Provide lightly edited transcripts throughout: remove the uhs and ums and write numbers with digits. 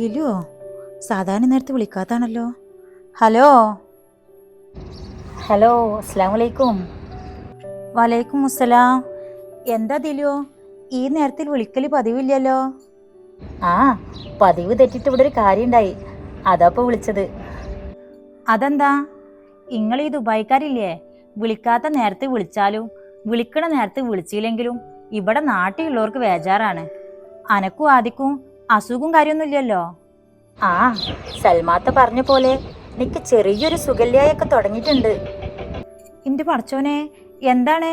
ദിലു സാധാരണ നേരത്തെ വിളിക്കാത്താണല്ലോ. Hello hello, അസ്സലാമു അലൈക്കും. വലൈക്കും അസ്സലാം. എന്താ ദിലു ഈ നേരത്തിൽ വിളിക്കല് പതിവില്ലല്ലോ? ആ, പതിവ് തെറ്റിട്ട് ഇവിടെ ഒരു കാര്യം ഉണ്ടായി, അതാപ്പോ വിളിച്ചത്. അതെന്താ? നിങ്ങൾ ഈ ദുബായ്ക്കാരില്ലേ, വിളിക്കാത്ത നേരത്തെ വിളിച്ചാലും വിളിക്കണ നേരത്തെ വിളിച്ചില്ലെങ്കിലും ഇവിടെ നാട്ടിലുള്ളവർക്ക് വേജാറാണ്. അനക്കും ആദിക്കും അസുഖവും കാര്യമൊന്നുമില്ലല്ലോ? ആ, സൽമാത്ത പറഞ്ഞ പോലെ എനിക്ക് ചെറിയൊരു സുഖല്യായൊക്കെ തുടങ്ങിയിട്ടുണ്ട്. എൻ്റെ പടച്ചോനെ, എന്താണ്?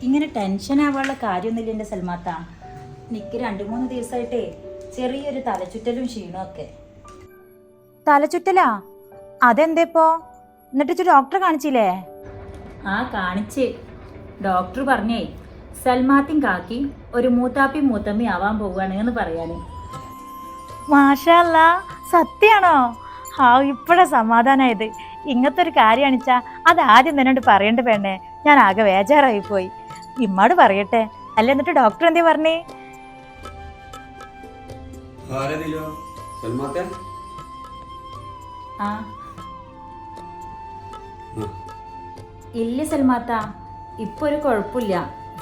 ഇങ്ങനെ ടെൻഷൻ ആവാനുള്ള കാര്യമൊന്നുമില്ല എൻ്റെ സൽമാത്ത. എനിക്ക് 2-3 ദിവസമായിട്ടേ ചെറിയൊരു തലചുറ്റലും ക്ഷീണമൊക്കെ. തലചുറ്റലാ? അതെന്തേപ്പോ? എന്നിട്ട് ഡോക്ടറെ കാണിച്ചില്ലേ? ആ, കാണിച്ച്. ഡോക്ടർ പറഞ്ഞേ സൽമാത്തിൻ കാക്കി ഒരു മൂത്താപ്പി മൂത്തമ്മി ആവാൻ പോവുകയാണ് എന്ന് പറയാന്. മാഷാ അല്ലാ, സത്യാണോ? ഇപ്പോഴാ സമാധാനമായത്. ഇങ്ങനത്തെ ഒരു കാര്യം അണിച്ചാ അത് ആദ്യം തന്നെ പറയേണ്ട വേണ്ടേ? ഞാൻ ആകെ വേജാറായി പോയി. ഇമ്മാട് പറയട്ടെ. അല്ല, എന്നിട്ട് ഡോക്ടർ എന്തേ പറഞ്ഞേ? ആ, ഇല്ല സൽമാത്ത, ഇപ്പൊ ഒരു കുഴപ്പമില്ല,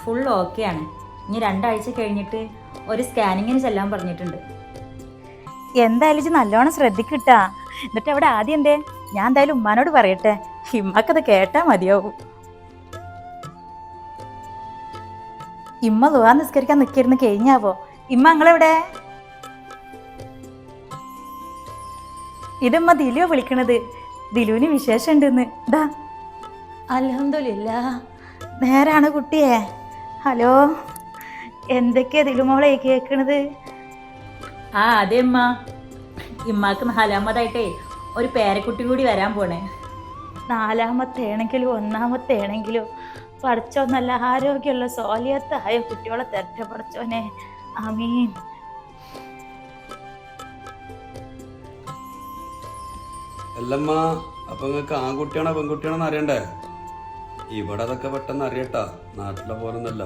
ഫുൾ ഓക്കെയാണ്. ഇനി 2 ആഴ്ച കഴിഞ്ഞിട്ട് ഒരു സ്കാനിങ്ങിന് ചെല്ലാൻ പറഞ്ഞിട്ടുണ്ട്. എന്തായാലും ഇത് നല്ലോണം ശ്രദ്ധിക്കിട്ടാ. എന്നിട്ട് അവിടെ ആദ്യം എന്തേ? ഞാൻ എന്തായാലും ഉമ്മാനോട് പറയട്ടെ, ഇമ്മക്കത് കേട്ടാ മതിയാവും. ഇമ്മ ദുആ നിസ്കരിക്കാൻ നിൽക്കിരുന്ന് കഴിഞ്ഞാവോ? ഇമ്മ നിങ്ങളെവിടെ? ഇതമ്മ ദിലു വിളിക്കണത്. ദിലുവിന് വിശേഷം ഉണ്ടെന്ന്. ദാ അൽഹംദുലില്ലാ. നേരാണ് കുട്ടിയെ. ഹലോ, എന്തൊക്കെയാ ദിലുമോളെ കേൾക്കണത്? ആ, അതെ അമ്മ, ഇമ്മാക്ക് 4ാമതായിട്ടേ ഒരു പേരക്കുട്ടി കൂടി വരാൻ പോണേ. 4ാമത്തേണെങ്കിലും 1ാമത്തേണെങ്കിലും പഠിച്ചോ നല്ല ആരോഗ്യമുള്ള സോലിയത്തായ കുട്ടികളെ തരട്ടെ പഠിച്ചോനെ. ആമീൻ. അല്ലമ്മ, അപ്പൊ നിങ്ങക്ക് ആൺകുട്ടിയാണോ പെൺകുട്ടിയാണോന്ന് അറിയണ്ടേ? ഇവിടെ അതൊക്കെ പെട്ടെന്ന് അറിയട്ടാ, നാട്ടിലെ പോലൊന്നല്ല.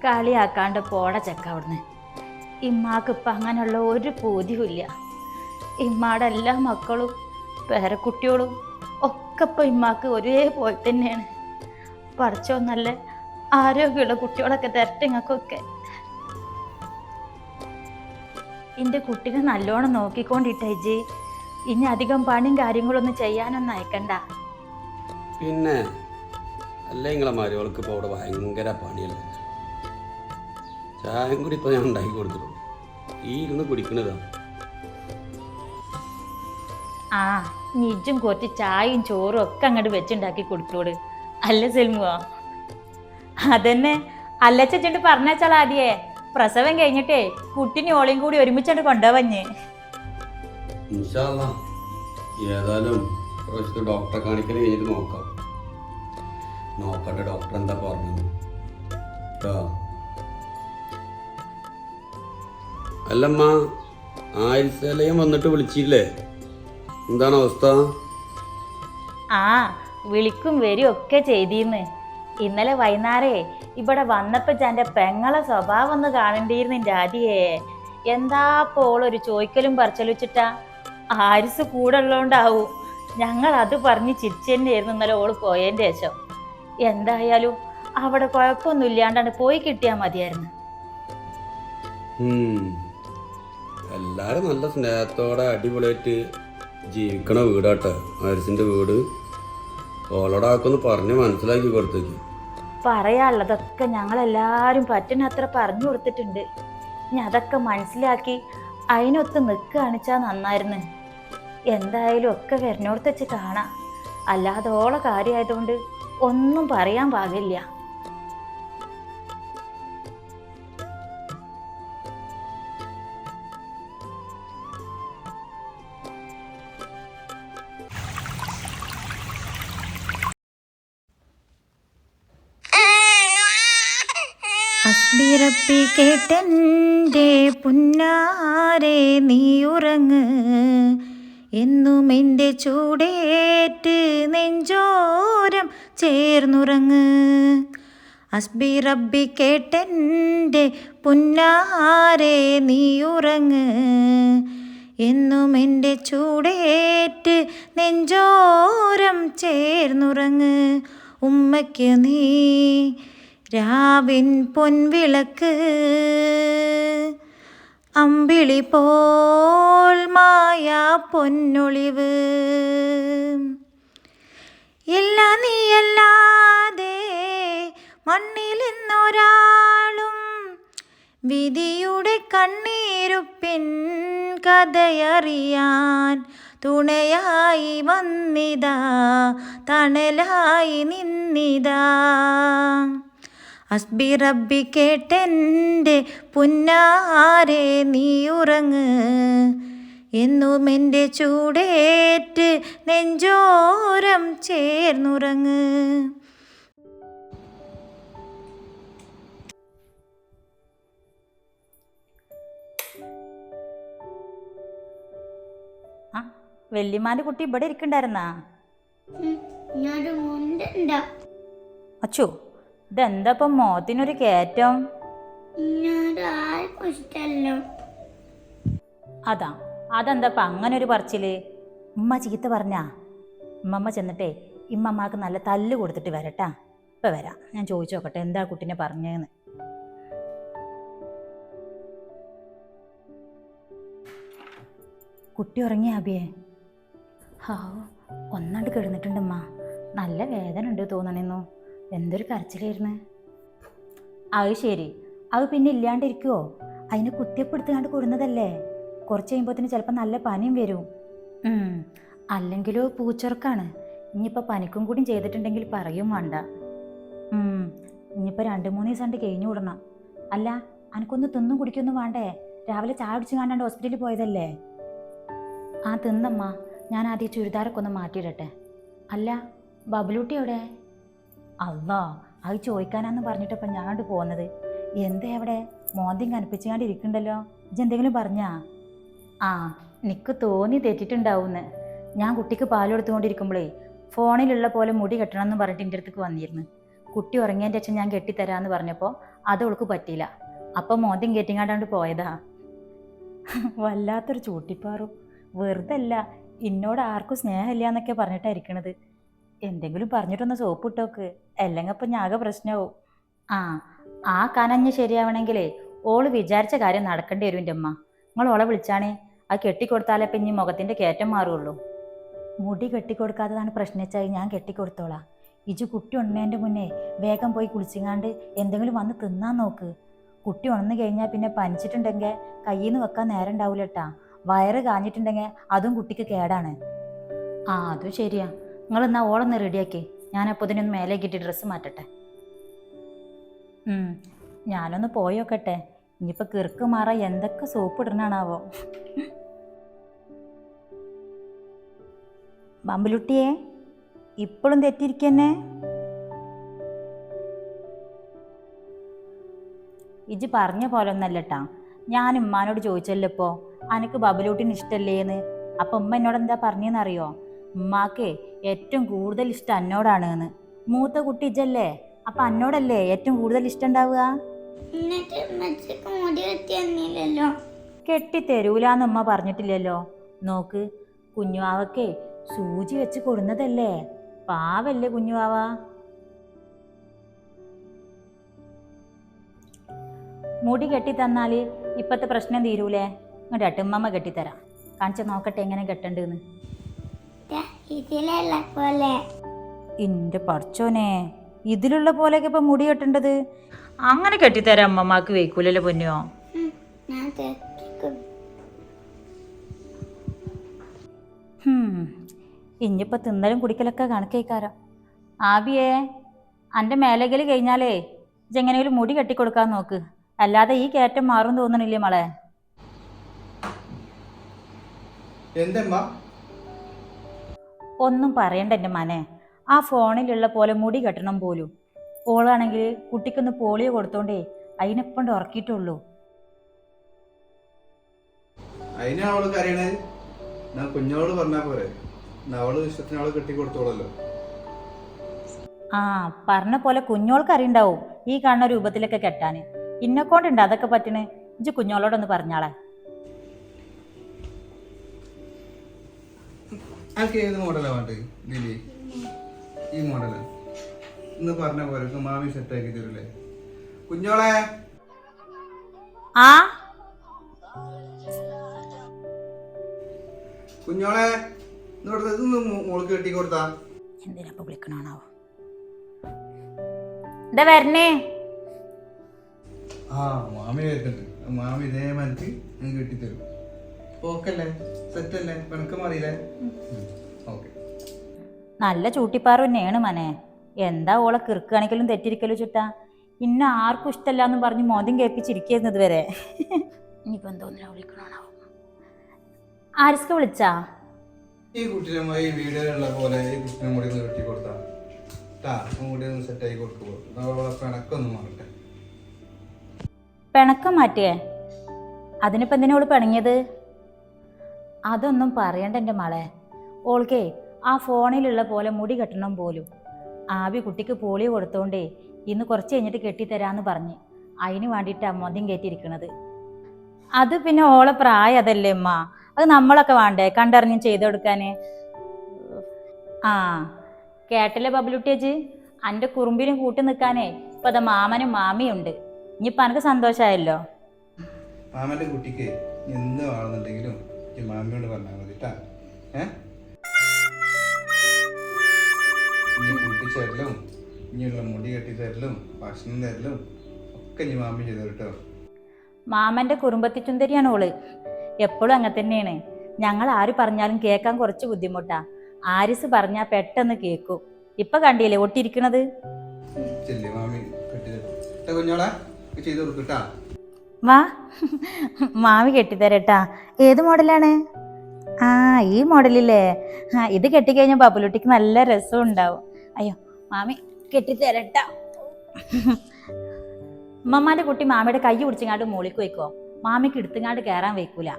കളിയാക്കാണ്ട് പോട ചെക്ക അവിടുന്ന്. ഇമ്മാക്ക് ഇപ്പം അങ്ങനെയുള്ള ഒരു ബോധ്യമില്ല. ഇമ്മാടെ എല്ലാ മക്കളും പേരക്കുട്ടികളും ഒക്കെ ഇപ്പം ഇമ്മാക്ക് ഒരേപോലെ തന്നെയാണ്. പഠിച്ചോ നല്ല ആരോഗ്യമുള്ള കുട്ടികളൊക്കെ തരട്ടെ ഇങ്ങൾക്കൊക്കെ. എൻ്റെ കുട്ടീനെ നല്ലോണം നോക്കിക്കൊണ്ടിട്ടേജി. ഇനി അധികം പണിയും കാര്യങ്ങളൊന്നും ചെയ്യാനൊന്നും അയക്കണ്ട. പിന്നെ അല്ല, നിങ്ങളെ മരുവൾക്ക് ഇപ്പോൾ അവിടെ ഭയങ്കര പണിയല്ലേ. ചായം കൂടി ഇപ്പോൾ ഞാൻ ഉണ്ടാക്കി കൊടുത്തിട്ടുള്ളൂ, ഈ ഇരുന്ന് കുടിക്കണതാ. ആ, നിജും കുറച്ച് ചായയും ചോറും ഒക്കെ അങ്ങോട്ട് വെച്ചുണ്ടാക്കി കൊടുത്തോട്. അല്ല സെൽമുവോ? അതന്നെ, അല്ലച്ചിട്ട് പറഞ്ഞാച്ചാൽ ആദ്യേ പ്രസവം കഴിഞ്ഞിട്ടേ കുട്ടിനെ ഓളയും കൂടി ഒരുമിച്ചോണ്ട് കൊണ്ടുപോവഞ്ഞ്. ഇൻഷാ അല്ലാ, ഏതായാലും ഡോക്ടറെ കാണിക്കൽ കഴിഞ്ഞിട്ട് നോക്കട്ടെ ഡോക്ടർ എന്താ പറഞ്ഞത്. അല്ലമ്മ, ആയിരത്തലയും വന്നിട്ട് വിളിച്ചില്ലേ? എന്താണ് അവസ്ഥ? ആ, വിളിക്കും വരും ഒക്കെ ചെയ്തിരുന്ന്. ഇന്നലെ വൈകുന്നേരേ ഇവിടെ വന്നപ്പോൾ എൻ്റെ പെങ്ങളെ സ്വഭാവം ഒന്ന് കാണേണ്ടിയിരുന്നു എൻ്റെ ആദ്യേ. എന്താ പോളൊരു ചോയ്ക്കലും പറച്ചലും വെച്ചിട്ടാ. ആരിസ് കൂടെ ഉള്ളതുകൊണ്ടാവും. ഞങ്ങൾ അത് പറഞ്ഞ് ചിരിച്ചു തന്നെയായിരുന്നു ഇന്നലെ ഓള് പോയതിൻ്റെ ശേഷം. എന്തായാലും അവിടെ കുഴപ്പമൊന്നും ഇല്ലാണ്ടാണ് പോയി കിട്ടിയാൽ മതിയായിരുന്നു. എല്ലാരും നല്ല സ്നേഹത്തോടെ അടിപൊളിയായിട്ട് ജീവിക്കണ വീടാട്ടെ ആരിസിന്റെ വീട്. ഓളോടാക്കൊന്ന് പറഞ്ഞ് മനസ്സിലാക്കി കൊടുത്തേക്ക്. പറയാനുള്ളതൊക്കെ ഞങ്ങളെല്ലാവരും പറ്റുന്നത്ര പറഞ്ഞു കൊടുത്തിട്ടുണ്ട്. ഇനി അതൊക്കെ മനസ്സിലാക്കി അതിനൊത്ത് കാണിച്ചാൽ നന്നായിരുന്നു. എന്തായാലും ഒക്കെ വരുന്നോടത്ത് വെച്ച് കാണാം. അല്ലാതെ ഓളെ കാര്യമായതുകൊണ്ട് ഒന്നും പറയാൻ പാകില്ല. അസ്ബിറപ്പി കേട്ടെൻ്റെ പുന്നാരെ നീ ഉറങ്ങ്, എന്നും എൻ്റെ ചൂടേറ്റ് നെഞ്ചോരം ചേർന്നുറങ്ങ്. ഹസ്ബി റബ്ബി കേട്ടെൻ്റെ പുന്നാരെ നീയുറങ്ങ്, എന്നും എൻ്റെ ചൂടേറ്റ് നെഞ്ചോരം ചേർന്നുറങ്ങ്. ഉമ്മയ്ക്ക് നീ രാവിൻ പൊൻവിളക്ക്, അമ്പിളി പോൽ മായാ പൊന്നൊളിവ്. ഇല്ല നീയല്ലാതെ മണ്ണിലെന്നൊരാളും വിധിയുടെ കണ്ണീരുപ്പിൻ കഥയറിയാൻ തുണയായി വന്നിതാ, തണലായി നിന്നിതാ. ഹസ്ബി റബ്ബി കേട്ടെൻ്റെ പുന്നാരെ നീയുറങ്ങ്, എന്നും എൻ്റെ ചൂടേറ്റ് നെഞ്ചോരം ചേർന്നുറങ്ങ്. ആ വല്യമാൻ്റെ കുട്ടി ഇവിടെ ഇരിക്കണ്ടായിരുന്നാ? അച്ചു, ഇതെന്താ ഇപ്പം മോത്തിനൊരു കയറ്റം? അതെന്താ ഇപ്പം അങ്ങനെ ഒരു പറച്ചില്? ഉമ്മ ചീത്ത പറഞ്ഞാ? ഉമ്മമ്മ ചെന്നിട്ടേ ഇമ്മമ്മക്ക് നല്ല തല്ല് കൊടുത്തിട്ട് വരട്ടാ. ഇപ്പം വരാം, ഞാൻ ചോദിച്ചു നോക്കട്ടെ എന്താ കുട്ടീനെ പറഞ്ഞതെന്ന്. കുട്ടി ഉറങ്ങിയ അബിയെ? ഒന്നാണ്ട് കിടന്നിട്ടുണ്ടമ്മ. നല്ല വേദന ഉണ്ട് തോന്നണെന്നു. എന്തൊരു കരച്ചിലായിരുന്നു. അത് ശരി, അത് പിന്നെ ഇല്ലാണ്ടിരിക്കുവോ? അതിനെ കുത്തിയപ്പെടുത്താണ്ട് കൊടുന്നതല്ലേ. കുറച്ച് കഴിയുമ്പോഴത്തേന് ചിലപ്പോൾ നല്ല പനിയും വരും. അല്ലെങ്കിലോ പൂച്ചൊറക്കാണ്. ഇനിയിപ്പോൾ പനിക്കും കൂടി ചെയ്തിട്ടുണ്ടെങ്കിൽ പറയും വേണ്ട. ഇനിയിപ്പോൾ 2-3 ദിവസം കൊണ്ട് കഴിഞ്ഞു വിടണം. അല്ല, അനക്കൊന്ന് തിന്നും കുടിക്കൊന്നും വേണ്ടേ? രാവിലെ ചായ കുടിച്ച് കാണാണ്ട് ഹോസ്പിറ്റലിൽ പോയതല്ലേ? ആ തിന്നമ്മ, ഞാൻ ആദ്യം ചുരിദാറൊക്കെ ഒന്ന് മാറ്റിയിടട്ടെ. അല്ല, ബബിലൂട്ടി എവിടെ? അല്ലാ, അത് ചോദിക്കാനാന്ന് പറഞ്ഞിട്ടപ്പം ഞാണ്ട് പോകുന്നത്. എന്താ എവിടെ മോന്തിയും കനപ്പിച്ചാണ്ട് ഇരിക്കണ്ടല്ലോ. ഇജെന്തെങ്കിലും പറഞ്ഞാ? ആ, എനിക്ക് തോന്നി തെറ്റിട്ടുണ്ടാവുമെന്ന്. ഞാൻ കുട്ടിക്ക് പാൽ കൊടുത്തുകൊണ്ടിരിക്കുമ്പോഴേ ഫോണിലുള്ള പോലെ മുടി കെട്ടണം എന്ന് പറഞ്ഞിട്ട് എൻ്റെ അടുത്തേക്ക് വന്നിരുന്നു. കുട്ടി ഉറങ്ങിയതിൻ്റെ അച്ഛൻ ഞാൻ കെട്ടിത്തരാമെന്ന് പറഞ്ഞപ്പോൾ അത് അവൾക്ക് പറ്റിയില്ല. അപ്പം മോന്തിയും കെട്ടിങ്ങാണ്ടാണ്ട് പോയതാ. വല്ലാത്തൊരു ചൂട്ടിപ്പാറും. വെറുതെ അല്ല, എന്നോട് ആർക്കും സ്നേഹമില്ല എന്നൊക്കെ പറഞ്ഞിട്ടായിരിക്കണത്. എന്തെങ്കിലും പറഞ്ഞിട്ടൊന്ന് സോപ്പ് ഇട്ടോക്ക്, അല്ലെങ്കിൽ അപ്പം ഞാകെ പ്രശ്നമാവും. ആ കനഞ്ഞ് ശരിയാവണമെങ്കിലേ ഓള് വിചാരിച്ച കാര്യം നടക്കേണ്ടി വരും. എൻ്റെ അമ്മ, നിങ്ങൾ ഓളെ വിളിച്ചാണേ അത് കെട്ടിക്കൊടുത്താലേ ഇപ്പം ഇനി മുഖത്തിൻ്റെ കയറ്റം മാറുള്ളൂ. മുടി കെട്ടിക്കൊടുക്കാത്തതാണ് പ്രശ്നിച്ചായി ഞാൻ കെട്ടിക്കൊടുത്തോളാം. ഇജു കുട്ടി ഉണന്നതിൻ്റെ മുന്നേ വേഗം പോയി കുളിച്ചിങ്ങാണ്ട് എന്തെങ്കിലും വന്ന് തിന്നാൻ നോക്ക്. കുട്ടി ഉണന്ന് കഴിഞ്ഞാൽ പിന്നെ പനിച്ചിട്ടുണ്ടെങ്കിൽ കയ്യിൽ നിന്ന് വെക്കാൻ നേരം ഉണ്ടാവില്ല കേട്ടാ. വയറ് കാഞ്ഞിട്ടുണ്ടെങ്കിൽ അതും കുട്ടിക്ക് കേടാണ്. അതും ശരിയാ. നിങ്ങളെന്നാ ഓളൊന്ന് റെഡിയാക്കി, ഞാനപ്പോൾ ഇതിനൊന്ന് മേലേക്കിട്ട് ഡ്രസ്സ് മാറ്റട്ടെ. ഞാനൊന്ന് പോയോക്കട്ടെ. ഇനിയിപ്പോൾ കിറുക്ക് മാറാൻ എന്തൊക്കെ സോപ്പ് ഇടണാണാവോ. ബമ്പുലുട്ടിയെ, ഇപ്പോഴും തെറ്റിയിരിക്കന്നെ? ഇജ് പറഞ്ഞ പോലെ ഒന്നല്ലട്ടാ. ഞാൻ ഉമ്മാനോട് ചോദിച്ചല്ലോ ഇപ്പോൾ അനക്ക് ബബലൂട്ടിന് ഇഷ്ടല്ലേന്ന്. അപ്പം ഉമ്മ എന്നോട് എന്താ പറഞ്ഞെന്നറിയോ? ഉമ്മാക്ക് ഏറ്റവും കൂടുതൽ ഇഷ്ടം എന്നോടാണ് എന്ന്. മൂത്ത കുട്ടി ഇജല്ലേ, അപ്പം എന്നോടല്ലേ ഏറ്റവും കൂടുതൽ ഇഷ്ടം ഉണ്ടാവുക. കെട്ടിത്തരൂലെന്ന് ഉമ്മ പറഞ്ഞിട്ടില്ലല്ലോ. നോക്ക്, കുഞ്ഞുവാവക്കേ സൂചി വെച്ച് കൊടുന്നതല്ലേ. പാവല്ലേ കുഞ്ഞുവാവ. മുടി കെട്ടിത്തന്നാൽ ഇപ്പത്തെ പ്രശ്നം തീരൂലേ? ഇങ്ങോട്ട് അട്ടുമ്മമ്മ കെട്ടിത്തരാം. കാണിച്ച നോക്കട്ടെ എങ്ങനെ കെട്ടണ്ടെന്ന്. ഇന്റെ പടച്ചോനെ, ഇതിലുള്ള പോലെയൊക്കെ ഇപ്പൊ മുടി കെട്ടേണ്ടത്? അങ്ങനെ കെട്ടിത്തരാം അമ്മമ്മക്ക് വെയ്ക്കൂലല്ലോ പൊന്നോ. ഇനിയിപ്പോൾ തിന്നലും കുടിക്കലൊക്കെ കണക്കേക്കാരം. ആബിയേ, എൻ്റെ മേലകൽ കഴിഞ്ഞാലേ ഇജെങ്ങനെയും മുടി കെട്ടിക്കൊടുക്കാൻ നോക്ക്. അല്ലാതെ ഈ കയറ്റം മാറും തോന്നണില്ലേ മോളെ? ഒന്നും പറയണ്ട എൻ്റെ മനെ. ആ ഫോണിലുള്ള പോലെ മുടി കെട്ടണം പോലും. ഓളാണെങ്കിൽ കുട്ടിക്കൊന്ന് പോളിയോ കൊടുത്തോണ്ടേ അതിനെപ്പണ്ട് ഉറക്കിയിട്ടുള്ളൂ. അതിനവള് കരയണേ? കുഞ്ഞോള് പറഞ്ഞാ പോരെ, അവള് ഇഷ്ടത്തിന് അവള് കെട്ടിക്കൊടുത്തോളല്ലോ. ആ പറഞ്ഞ പോലെ കുഞ്ഞോൾക്ക് അറിയണ്ടാവും ഈ കാണുന്ന രൂപത്തിലൊക്കെ കെട്ടാൻ. ഇന്നെക്കൊണ്ടുണ്ട് അതൊക്കെ പറ്റണേ. ഇജ്ജ് കുഞ്ഞോളോടൊന്ന് പറഞ്ഞാളെ. എനിക്ക് ഏത് മോഡലാ വേണ്ടത് ലിലി? ഈ മോഡലാ ഇന്ന് പറഞ്ഞ പോലെ മാമി സെറ്റാക്കി തരൂലേ? കുഞ്ഞോളെ ആ കുഞ്ഞോളെ ഇതൊന്ന് മോൾക്ക് കെട്ടി കൊടുത്താ. എന്തിനാ ഇപ്പൊ വിളിക്കണാണാവോ? എന്താ വരണേ? ആ മാമി വരുന്നുണ്ട്. മാമി ഇതേ മനക്ക് ഞാൻ കെട്ടിത്തരും. ഓക്കല്ലേ? സെറ്റല്ലേ? പെണക്ക് മാറിയില്ലേ? ഓക്കെ. നല്ല ചൂട്ടിപ്പാറ തന്നെയാണ് മനെ. എന്താ ഓളെ കിറുക്കാണിക്കലും തെറ്റിരിക്കലും ചുട്ടാ. ഇന്ന ആർക്കും ഇഷ്ടമല്ലാന്ന് പറഞ്ഞ് മോദ്യം കേൾപ്പിച്ചിരിക്കുന്നത് ഇതുവരെ. ഇനിയിപ്പോ എന്തോന്നിനാ വിളിക്കണാണാവോ? ആരിസ്ക വിളിച്ചാ? ഈ കുട്ടിനെ ഈ വീഡിയോയിലുള്ള പോലെ ഈ കുട്ടിനെ കൂടി ഒന്ന് കെട്ടി കൊടുത്താ കൂടി ഒന്ന് സെറ്റാക്കി കൊടുക്കുമോ? പെണക്കൊന്നും മാറട്ടെ. പിണക്കം മാറ്റിയേ? അതിനിപ്പോ എന്തിനാ ഓള് പിണങ്ങിയത്? അതൊന്നും പറയണ്ട എൻ്റെ മളെ. ഓൾക്കേ ആ ഫോണിലുള്ള പോലെ മുടി കെട്ടണം പോലും. ആവി കുട്ടിക്ക് പോളിയോ കൊടുത്തോണ്ടേ ഇന്ന് കുറച്ച് കഴിഞ്ഞിട്ട് കെട്ടിത്തരാന്ന് പറഞ്ഞ് അതിന് വേണ്ടിയിട്ട് അമ്മോദ്യം കയറ്റിയിരിക്കണത്. അത് പിന്നെ ഓളെ പ്രായം അതല്ലേ അമ്മ. അത് നമ്മളൊക്കെ വേണ്ടേ കണ്ടറിഞ്ഞ് ചെയ്ത് കൊടുക്കാന്. ആ കേട്ടല്ലേ ബബിലുട്ടിയച്ച്, എൻ്റെ കുറുമ്പിനും കൂട്ടി നിൽക്കാനേ ഇപ്പൊ അത് മാമനും മാമിയുണ്ട്. ഇനിയിപ്പോൾ എനിക്ക് സന്തോഷമായല്ലോ. മാമന്റെ കുട്ടിക്ക് എന്ത് വേണമെന്നുണ്ടെങ്കിലും ഈ മാമിയോട് പറഞ്ഞാൽ മതി കേട്ടാ. ഇനി കുട്ടിച്ചേരലും ഇനിയുള്ള മുടി കെട്ടിത്തരലും ഭക്ഷണം തരലും ഒക്കെ ഇനി മാമി ചെയ്തു കേട്ടോ. മാമൻ്റെ കുറുമ്പത്തി ചുന്ദരിയാണ് ഓള്. എപ്പോഴും അങ്ങനെ തന്നെയാണ്. ഞങ്ങൾ ആര് പറഞ്ഞാലും കേൾക്കാൻ കുറച്ച് ബുദ്ധിമുട്ടാ. ആരിസ് പറഞ്ഞാൽ പെട്ടെന്ന് കേൾക്കും. ഇപ്പൊ കണ്ടില്ലേ ഒട്ടിരിക്കണത്. ചെല്ലി മാമി കെട്ടിത്തരും കുഞ്ഞോളെ ചെയ്ത് കൊടുക്കട്ടാ. വാ മാമി കെട്ടിത്തരട്ടാ. ഏത് മോഡലാണ്? ആ ഈ മോഡലില്ലേ? ആ ഇത് കെട്ടിക്കഴിഞ്ഞാൽ ബബുലുട്ടിക്ക് നല്ല രസം ഉണ്ടാവും. അയ്യോ മാമി കെട്ടിത്തരട്ടാ. ഉമ്മമാന്റെ കുട്ടി മാമിയുടെ കൈ പിടിച്ചങ്ങാണ്ട് മോളിക്ക് വയ്ക്കോ. മാമിക്ക് എടുത്തുങ്ങാണ്ട് കയറാൻ വയ്ക്കൂല.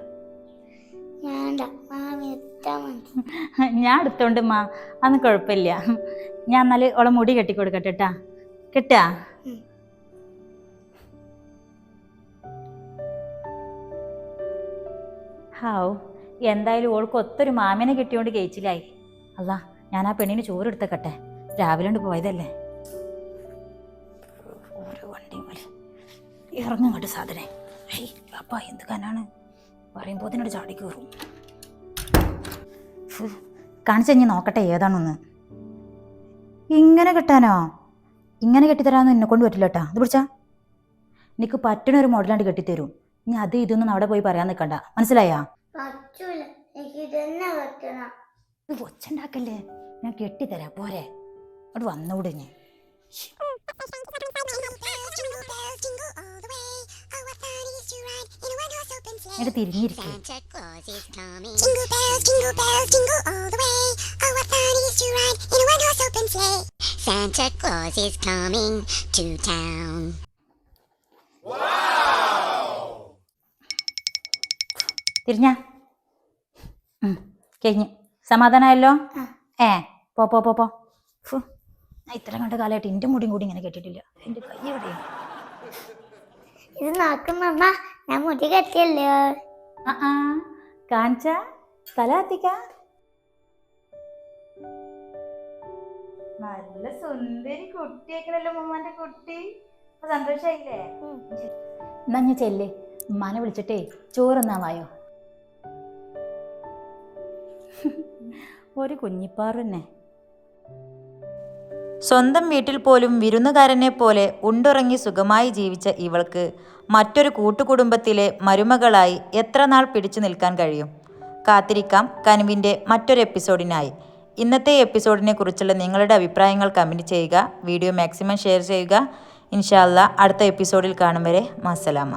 ഞാൻ എടുത്തോണ്ട് മാ അതൊന്നും കുഴപ്പമില്ല. ഞാൻ എന്നാല് ഓളെ മുടി കെട്ടിക്കൊടുക്കട്ടെട്ടാ. കെട്ടാ? ഹാവ് എന്തായാലും ഓൾക്ക് ഒത്തൊരു മാമനെ കിട്ടിയോണ്ട് കഴിച്ചില്ലായി. അല്ല ഞാൻ ആ പെണ്ണിന് ചോറ് എടുത്തേക്കട്ടെ. രാവിലെ കൊണ്ട് പോയതല്ലേ. ഓരോ വണ്ടി പോലെ ഇറങ്ങും കേട്ടോ സാധനം. അപ്പാ എന്ത് കനാണ് പറയുമ്പോൾ ഇതിനോട് ചാടി കയറും. കാണിച്ചു കഴിഞ്ഞ് നോക്കട്ടെ ഏതാണൊന്ന്. ഇങ്ങനെ കെട്ടാനോ? ഇങ്ങനെ കെട്ടിത്തരാന്ന് എന്നെ കൊണ്ട് പറ്റില്ല കേട്ടാ. ഇത് പിടിച്ചാ എനിക്ക് പറ്റണ ഒരു മോഡലാണ്ട് കെട്ടിത്തരും. ഇനി അത് ഇതൊന്നും അവിടെ പോയി പറയാൻ നിൽക്കണ്ട. മനസ്സിലായാ? ഒച്ചുണ്ടാക്കല്ലേ, ഞാൻ കെട്ടിത്തരാ പോരെ. അവിടെ വന്നൂടെ ഞാൻ. എന്നിട്ട് തിരിഞ്ഞിരിക്കും. Santa Claus is coming to town. തിരിഞ്ഞ കഴിഞ്ഞ് സമാധാനമായല്ലോ. പോ പോ പോ പോ. ഇത്രയും കണ്ട കാലമായിട്ട് എൻ്റെ മുടിയും കൂടി ഇങ്ങനെ കെട്ടിട്ടില്ല. എൻ്റെ കൈ എവിടെയാണ്? ഇത് നോക്കുമ്പ ഞാൻ മുടി കെട്ടിയല്ലോ. കാണിച്ച തല കത്തിക്ക. നല്ല സുന്ദരി കുട്ടിയൊക്കെയല്ലോ ഉമ്മാന്റെ കുട്ടി. സന്തോഷായില്ലേ? എന്നാ ഞാൻ ചെല്ലേ ഉമ്മാനെ വിളിച്ചിട്ടേ ചോറൊന്നാ വായോ. ഒരു കുഞ്ഞിപ്പാറു തന്നെ. സ്വന്തം വീട്ടിൽ പോലും വിരുന്നുകാരനെ പോലെ ഉണ്ടുറങ്ങി സുഖമായി ജീവിച്ച ഇവൾക്ക് മറ്റൊരു കൂട്ടുകുടുംബത്തിലെ മരുമകളായി എത്ര നാൾ പിടിച്ചു നിൽക്കാൻ കഴിയും? കാത്തിരിക്കാം കനുവിൻ്റെ മറ്റൊരു എപ്പിസോഡിനായി. ഇന്നത്തെ എപ്പിസോഡിനെ കുറിച്ചുള്ള നിങ്ങളുടെ അഭിപ്രായങ്ങൾ കമൻറ്റ് ചെയ്യുക. വീഡിയോ മാക്സിമം ഷെയർ ചെയ്യുക. ഇൻഷാ അല്ലാഹ് അടുത്ത എപ്പിസോഡിൽ കാണും വരെ മസ്സലാമ.